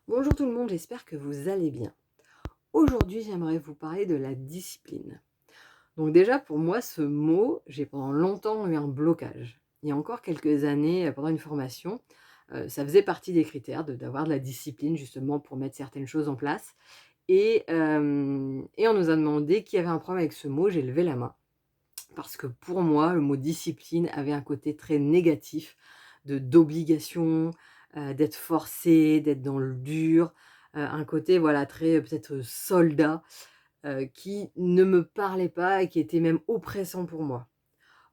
Bonjour tout le monde, j'espère que vous allez bien. Aujourd'hui, j'aimerais vous parler de la discipline. Donc déjà, pour moi, ce mot, j'ai pendant longtemps eu un blocage. Il y a encore quelques années, pendant une formation, ça faisait partie des critères d'avoir de la discipline justement pour mettre certaines choses en place. Et on nous a demandé qui avait un problème avec ce mot, j'ai levé la main. Parce que pour moi, le mot discipline avait un côté très négatif d'obligation, d'être forcé, d'être dans le dur, un côté voilà très, peut-être, soldat, qui ne me parlait pas et qui était même oppressant pour moi.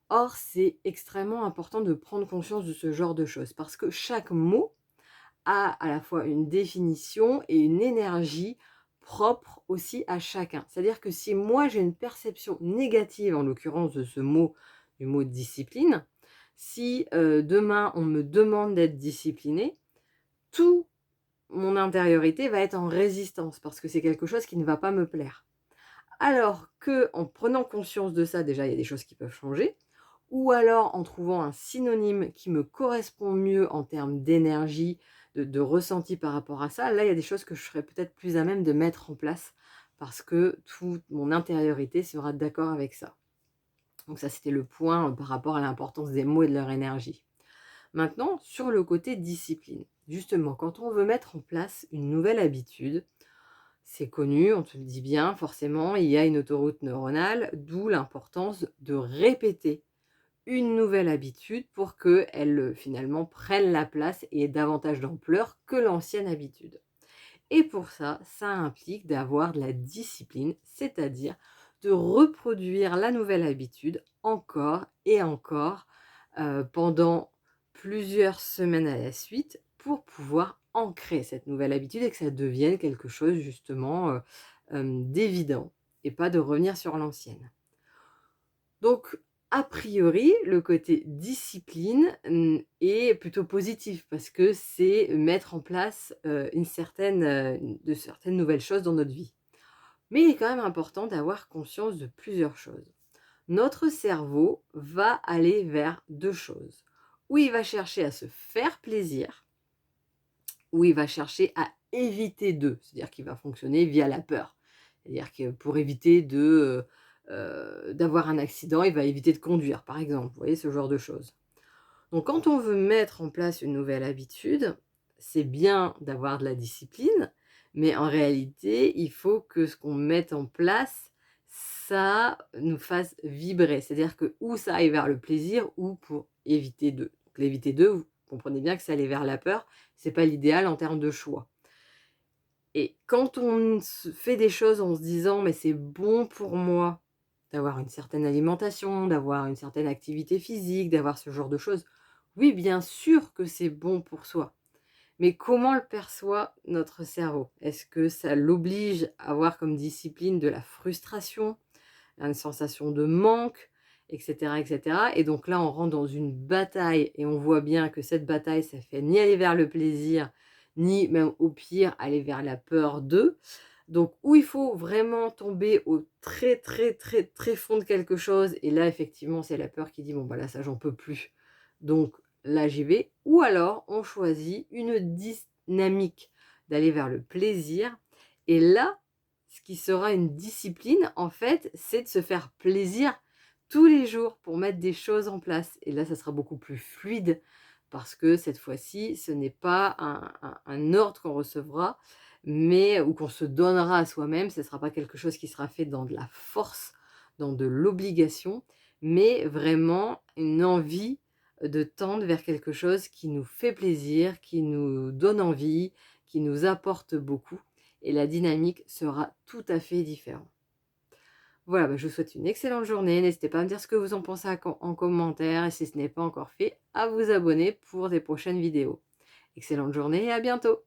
Or, c'est extrêmement important de prendre conscience de ce genre de choses parce que chaque mot a à la fois une définition et une énergie propre aussi à chacun. C'est-à-dire que si moi j'ai une perception négative, en l'occurrence de ce mot, du mot discipline, si demain on me demande d'être disciplinée, tout mon intériorité va être en résistance parce que c'est quelque chose qui ne va pas me plaire. Alors que en prenant conscience de ça, déjà il y a des choses qui peuvent changer, ou alors en trouvant un synonyme qui me correspond mieux en termes d'énergie, de ressenti par rapport à ça, là, il y a des choses que je serais peut-être plus à même de mettre en place parce que toute mon intériorité sera d'accord avec ça. Donc ça, c'était le point, par rapport à l'importance des mots et de leur énergie. Maintenant, sur le côté discipline. Justement, quand on veut mettre en place une nouvelle habitude, c'est connu, on te le dit bien, forcément, il y a une autoroute neuronale, d'où l'importance de répéter une nouvelle habitude pour qu'elle, finalement prenne la place et ait davantage d'ampleur que l'ancienne habitude. Et pour ça, ça implique d'avoir de la discipline, c'est-à-dire de reproduire la nouvelle habitude encore et encore, pendant plusieurs semaines à la suite pour pouvoir ancrer cette nouvelle habitude et que ça devienne quelque chose justement, d'évident et pas de revenir sur l'ancienne. Donc, a priori, le côté discipline, est plutôt positif parce que c'est mettre en place, de certaines nouvelles choses dans notre vie. Mais il est quand même important d'avoir conscience de plusieurs choses. Notre cerveau va aller vers 2 choses. Ou il va chercher à se faire plaisir, ou il va chercher à éviter de, c'est-à-dire qu'il va fonctionner via la peur. C'est-à-dire que pour éviter d'avoir un accident, il va éviter de conduire, par exemple. Vous voyez, ce genre de choses. Donc quand on veut mettre en place une nouvelle habitude, c'est bien d'avoir de la discipline, mais en réalité, il faut que ce qu'on mette en place, ça nous fasse vibrer. C'est-à-dire que ou ça aille vers le plaisir ou pour éviter de. Donc l'éviter de, vous comprenez bien que c'est aller vers la peur, c'est pas l'idéal en termes de choix. Et quand on se fait des choses en se disant: «Mais c'est bon pour moi d'avoir une certaine alimentation, d'avoir une certaine activité physique, d'avoir ce genre de choses», oui, bien sûr que c'est bon pour soi. Mais comment le perçoit notre cerveau? Est-ce que ça l'oblige à avoir comme discipline de la frustration, une sensation de manque, et cetera, et cetera? Et donc là, on rentre dans une bataille et on voit bien que cette bataille, ça fait ni aller vers le plaisir, ni même au pire aller vers la peur de. Donc où il faut vraiment tomber au très, très, très, très fond de quelque chose et là effectivement c'est la peur qui dit: «Bon bah là ça j'en peux plus, donc là j'y vais». Ou alors on choisit une dynamique d'aller vers le plaisir et là, ce qui sera une discipline en fait, c'est de se faire plaisir tous les jours pour mettre des choses en place et là ça sera beaucoup plus fluide parce que cette fois-ci ce n'est pas un ordre qu'on recevra, mais ou qu'on se donnera à soi-même. Ce ne sera pas quelque chose qui sera fait dans de la force, dans de l'obligation, mais vraiment une envie de tendre vers quelque chose qui nous fait plaisir, qui nous donne envie, qui nous apporte beaucoup et la dynamique sera tout à fait différente. Voilà, bah, je vous souhaite une excellente journée. N'hésitez pas à me dire ce que vous en pensez en commentaire et si ce n'est pas encore fait, à vous abonner pour des prochaines vidéos. Excellente journée et à bientôt!